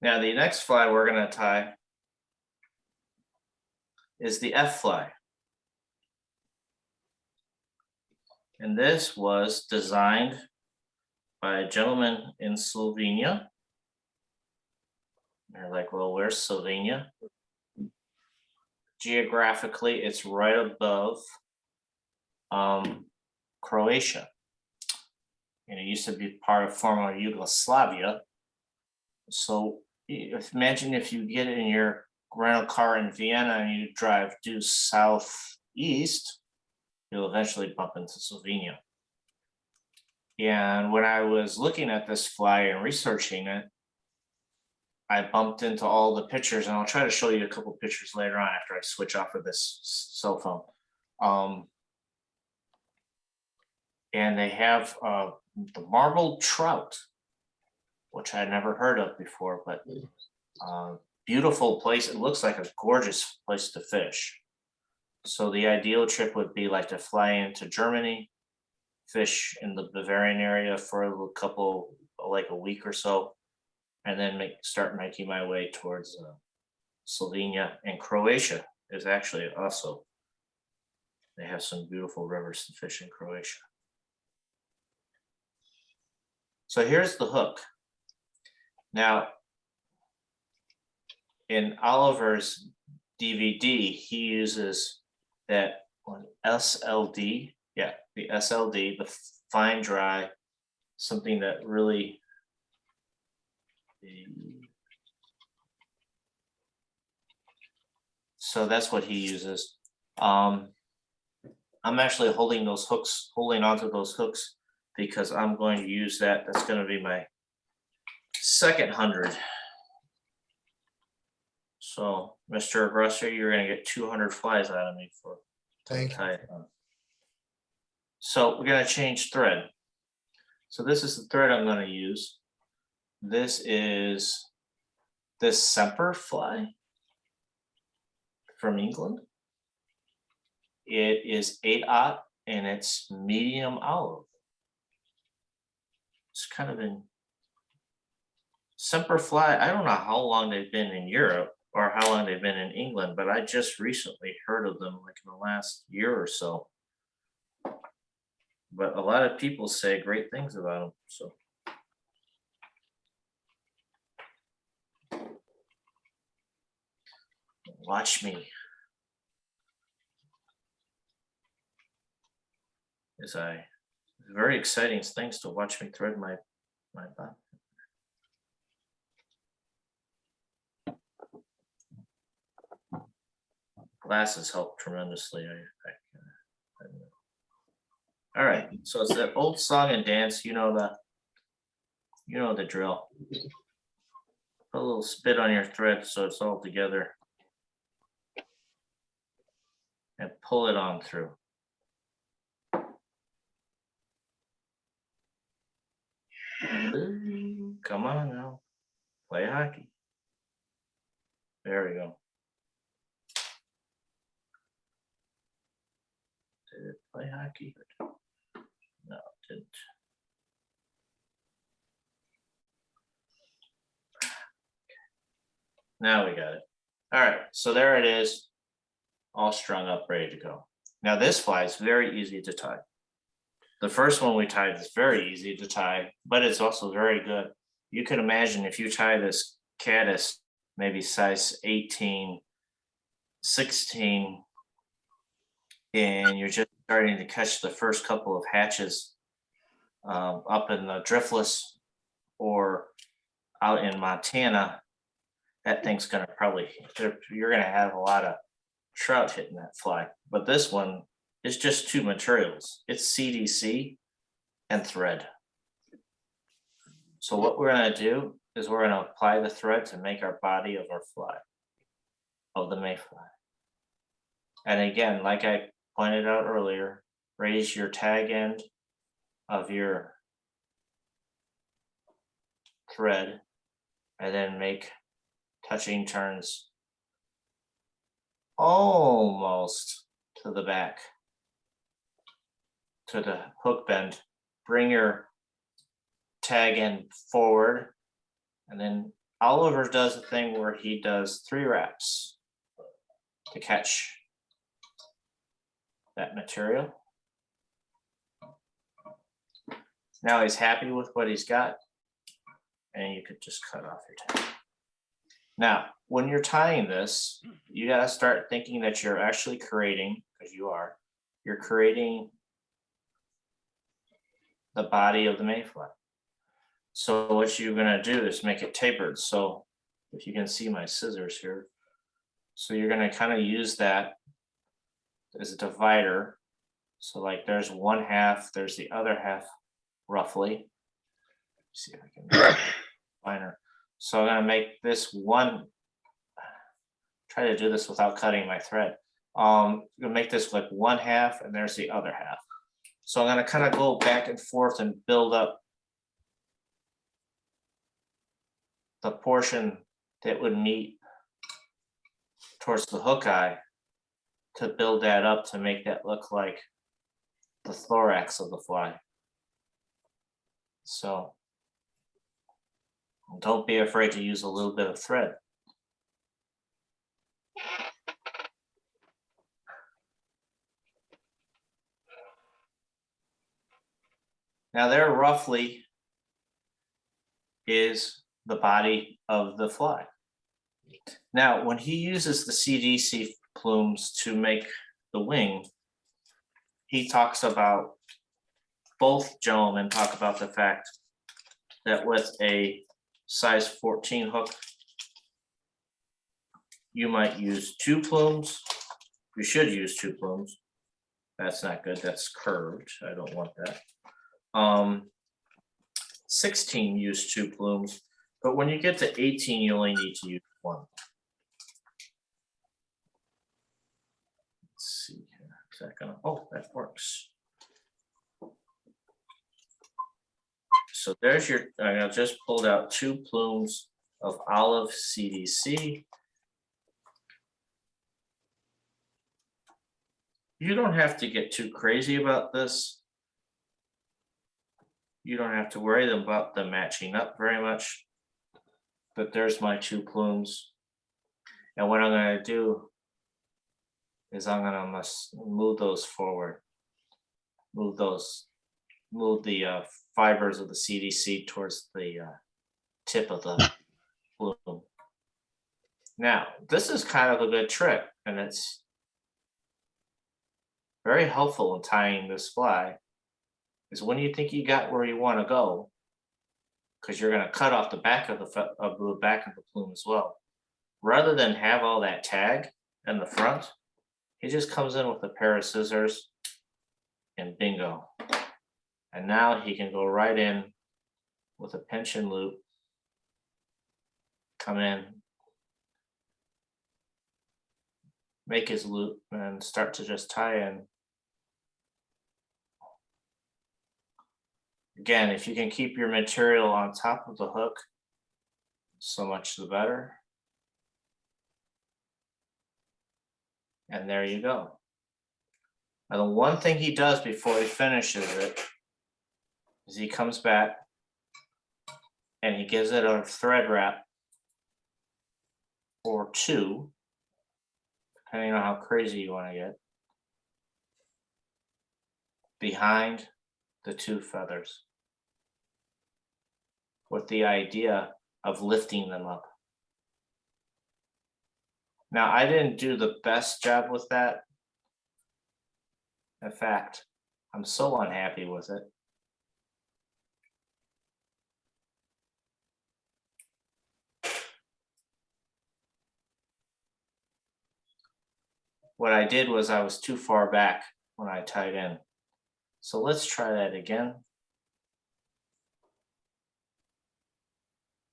Now the next fly we're going to tie is the F fly. And this was designed by a gentleman in Slovenia. They're like, well, where's Slovenia? Geographically, it's right above Croatia. And it used to be part of former Yugoslavia. So imagine if you get in your rental car in Vienna and you drive due southeast, you'll eventually bump into Slovenia. And when I was looking at this fly and researching it, I bumped into all the pictures, and I'll try to show you a couple pictures later on after I switch off of this cell phone. And they have the marbled trout, which I'd never heard of before, but beautiful place. It looks like a gorgeous place to fish. So the ideal trip would be like to fly into Germany, fish in the Bavarian area for a couple, like a week or so, and then start making my way towards Slovenia. And Croatia is actually also, they have some beautiful rivers to fish in Croatia. So here's the hook. Now, in Oliver's DVD, he uses that SLD, the SLD, the fine dry, something that really, so that's what he uses. I'm actually holding onto those hooks because I'm going to use that. That's going to be my second 100. So, Mr. Aggressor, you're going to get 200 flies out of me for tie it on. So we're going to change thread. So this is the thread I'm going to use. This is this Semper fly from England. It is 8/0 and it's medium olive. It's kind of in Semper fly. I don't know how long they've been in Europe or how long they've been in England, but I just recently heard of them, like in the last year or so. But a lot of people say great things about them. So watch me as very exciting things to watch me thread my body. Glasses help tremendously. I know. All right, so it's that old song and dance. You know the drill. Put a little spit on your thread so it's all together, and pull it on through. Come on now, play hockey. There we go. Did it play hockey? No, it didn't. Now we got it. All right, so there it is, all strung up, ready to go. Now this fly is very easy to tie. The first one we tied is very easy to tie, but it's also very good. You can imagine if you tie this caddis, maybe size 18, 16, and you're just starting to catch the first couple of hatches up in the driftless or out in Montana, that thing's gonna you're gonna have a lot of trout hitting that fly. But this one is just two materials. It's CDC and thread. So what we're gonna do is we're gonna apply the thread to make our body of our fly, of the mayfly. And again, like I pointed out earlier, raise your tag end of your thread and then make touching turns almost to the back, to the hook bend. Bring your tag end forward and then Oliver does a thing where he does 3 wraps to catch that material. Now he's happy with what he's got, and you could just cut off your tail. Now, when you're tying this, you got to start thinking that you're actually creating, because you're creating the body of the mayfly. So what you're going to do is make it tapered. So if you can see my scissors here, so you're going to kind of use that as a divider. So like there's one half, there's the other half roughly. Let's see if I can make it finer. So I'm going to make this one, try to do this without cutting my thread. I'm going to make this like one half and there's the other half. So I'm going to kind of go back and forth and build up the portion that would meet towards the hook eye to build that up to make that look like the thorax of the fly. So don't be afraid to use a little bit of thread. Now there roughly is the body of the fly. Now, when he uses the CDC plumes to make the wing, he talks about, both gentlemen talk about the fact that with a size 14 hook, you might use 2 plumes. You should use 2 plumes. That's not good, that's curved. I don't want that. 16 use 2 plumes, but when you get to 18, you only need to use 1. Let's see here. Is that gonna, oh, that works. So there's your, I just pulled out 2 plumes of olive CDC. You don't have to get too crazy about this. You don't have to worry about them matching up very much. But there's my 2 plumes. And what I'm going to do is I'm going to move those forward. Move the fibers of the CDC towards the tip of the plume. Now, this is kind of a good trick, and it's very helpful in tying this fly, is when you think you got where you want to go, because you're going to cut off the back of the plume as well. Rather than have all that tag in the front, he just comes in with a pair of scissors and bingo. And now he can go right in with a pinch and loop, come in, make his loop, and start to just tie in. Again, if you can keep your material on top of the hook, so much the better. And there you go. Now the one thing he does before he finishes it is he comes back and he gives it a thread wrap or 2, depending on how crazy you want to get, behind the 2 feathers, with the idea of lifting them up. Now, I didn't do the best job with that. In fact, I'm so unhappy with it. What I did was I was too far back when I tied in. So let's try that again.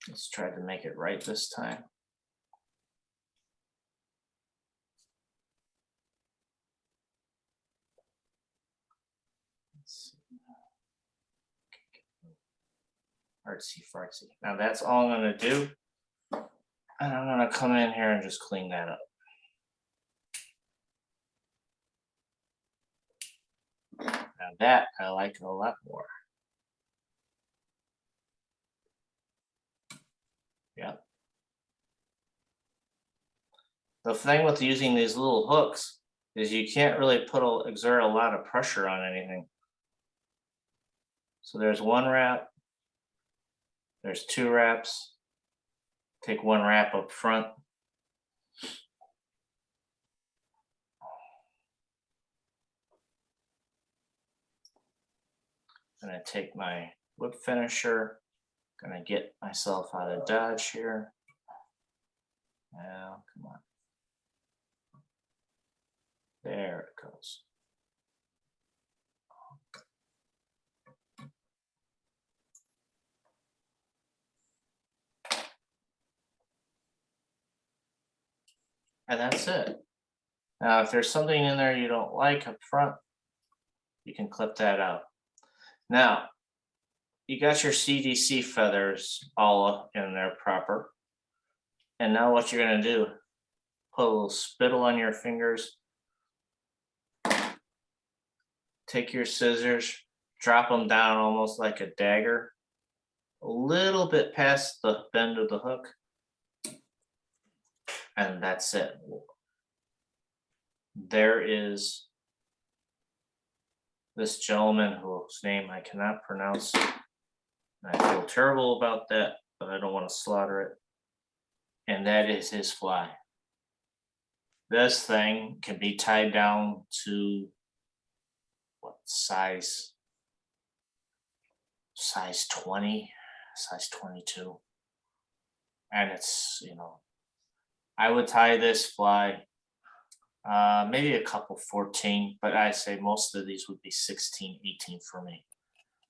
Let's try to make it right this time. Let's see. Artsy fartsy. Now that's all I'm going to do. And I'm going to come in here and just clean that up. Now that I like a lot more. Yep. The thing with using these little hooks is you can't really exert a lot of pressure on anything. So there's one wrap, there's two wraps. Take one wrap up front. Gonna take my whip finisher, gonna get myself out of dodge here. Now, come on. There it goes. And that's it. Now, if there's something in there you don't like up front, you can clip that out. Now, you got your CDC feathers all in there proper. And now what you're gonna do, put a little spittle on your fingers, take your scissors, drop them down almost like a dagger, a little bit past the bend of the hook, and that's it. There is this gentleman whose name I cannot pronounce. And I feel terrible about that, but I don't want to slaughter it. And that is his fly. This thing can be tied down to what size? Size 20, size 22. And it's, I would tie this fly maybe a couple 14, but I say most of these would be 16, 18 for me.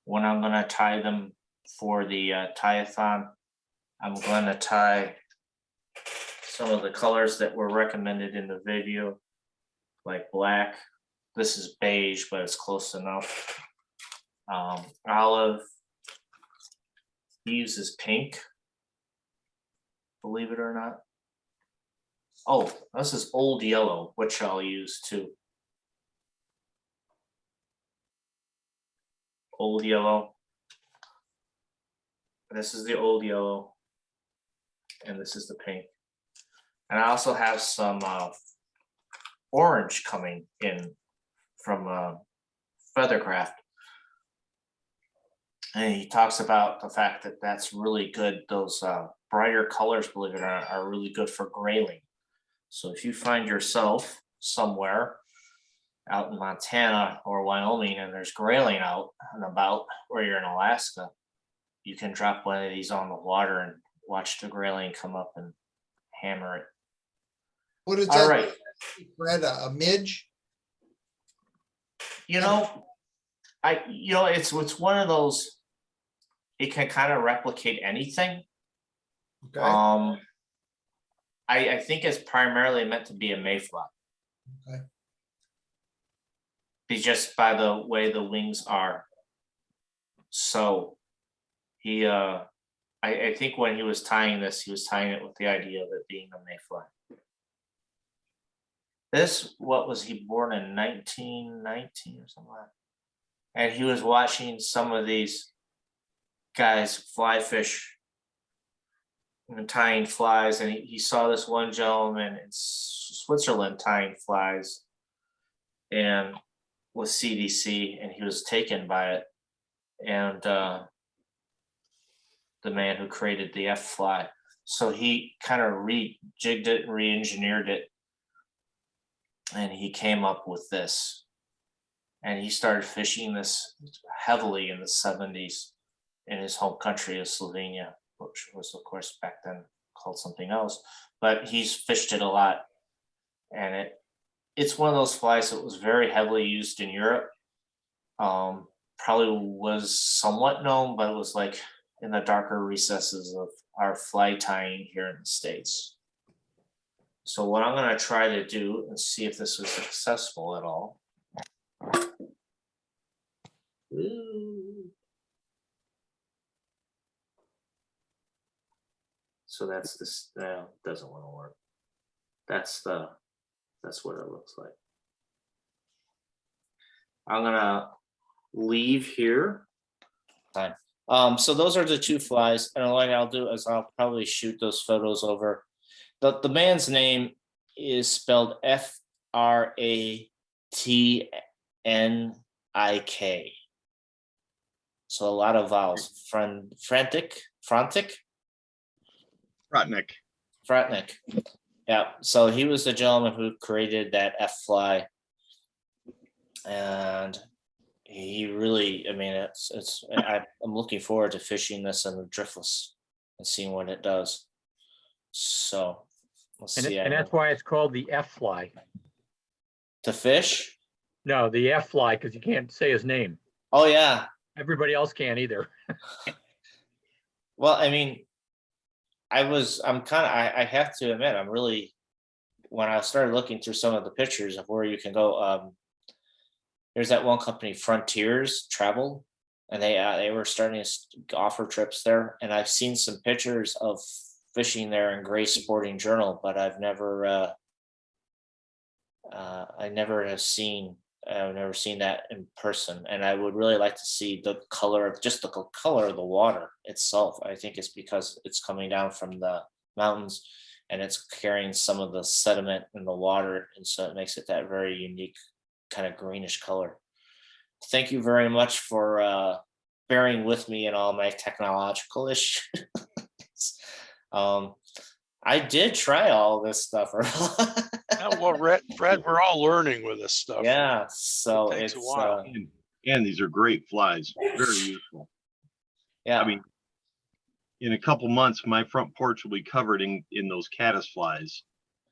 When I'm going to tie them for the tie-a-thon, I'm going to tie some of the colors that were recommended in the video, like black. This is beige, but it's close enough. Olive. He uses pink, believe it or not. Oh, this is old yellow, which I'll use too. Old yellow. This is the old yellow. And this is the pink. And I also have some orange coming in from Feathercraft. And he talks about the fact that that's really good. Those brighter colors, believe it or not, are really good for grayling. So if you find yourself somewhere out in Montana or Wyoming and there's grayling out and about, or you're in Alaska, you can drop one of these on the water and watch the grayling come up and hammer it. What is All that? right. Fred, a midge? It's one of those, it can kind of replicate anything. Okay. I think it's primarily meant to be a mayfly. Okay. Just by the way the wings are. So he I think when he was tying this, he was tying it with the idea of it being a mayfly. What was he born in 1919 or something like that? And he was watching some of these guys fly fish and tying flies, and he saw this one gentleman in Switzerland tying flies and with CDC, and he was taken by it. And the man who created the F fly, so he kind of rejigged it and re-engineered it, and he came up with this. And he started fishing this heavily in the 70s in his home country of Slovenia, which was, of course, back then called something else. But he's fished it a lot. And it's one of those flies that was very heavily used in Europe. Probably was somewhat known, but it was like in the darker recesses of our fly tying here in the States. So what I'm going to try to do and see if this was successful at all. Ooh. So that's this. No, doesn't want to work. That's what it looks like. I'm gonna leave here. Fine. So those are the two flies, and what I'll do is I'll probably shoot those photos over. The man's name is spelled Fratnik. So a lot of vowels. Fratnik. Yeah. So he was the gentleman who created that F fly, and he really, I mean, I'm looking forward to fishing this in the driftless and seeing what it does. So let's see. And that's why it's called the F fly. To fish? No, the F fly, because you can't say his name. Oh yeah. Everybody else can't either. Well, I mean, I have to admit, I'm really, when I started looking through some of the pictures of where you can go, there's that one company, Frontiers Travel, and they were starting to offer trips there. And I've seen some pictures of fishing there in Gray Sporting Journal, but I've never seen that in person. And I would really like to see the color of the water itself. I think it's because it's coming down from the mountains and it's carrying some of the sediment in the water, and so it makes it that very unique kind of greenish color. Thank you very much for bearing with me in all my technological issues. I did try all this stuff. Well, Fred, we're all learning with this stuff. Yeah, so It takes it's a while. And these are great flies, very useful. yeah. I mean, in a couple months, my front porch will be covered in those caddis flies.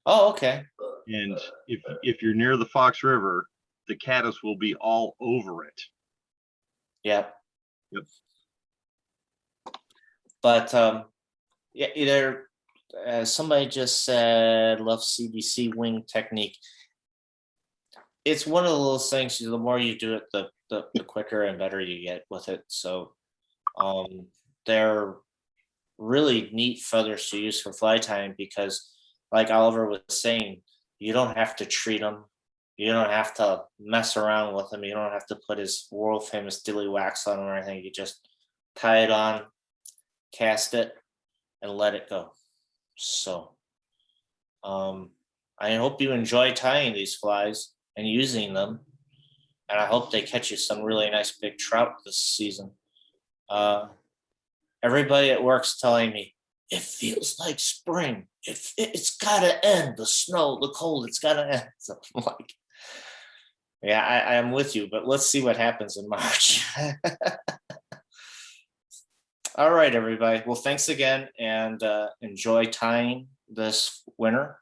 Oh, okay. And if you're near the Fox River, the caddis will be all over it. Yeah. Yep. But yeah, either somebody just said, love CBC wing technique. It's one of those things, the more you do it, the quicker and better you get with it. So they're really neat feathers to use for fly tying because, like Oliver was saying, you don't have to treat them. You don't have to mess around with them. You don't have to put his world famous dilly wax on them or anything. You just tie it on, cast it, and let it go. So I hope you enjoy tying these flies and using them. And I hope they catch you some really nice big trout this season. Everybody at work's telling me, it feels like spring. It's gotta end. The snow, the cold, it's gotta end. So I'm like, yeah, I am with you, but let's see what happens in March. All right, everybody. Well, thanks again, and enjoy tying this winter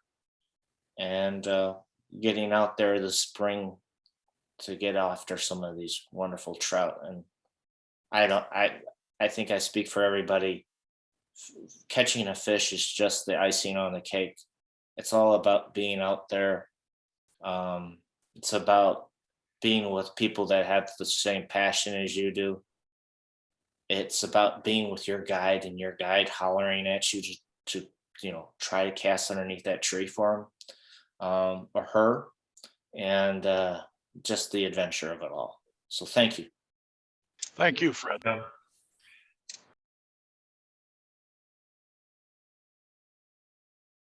and getting out there this spring to get after some of these wonderful trout. And I think I speak for everybody. Catching a fish is just the icing on the cake. It's all about being out there. It's about being with people that have the same passion as you do. It's about being with your guide and your guide hollering at you to try to cast underneath that tree for him or her, and just the adventure of it all. So thank you. Thank you, Fred.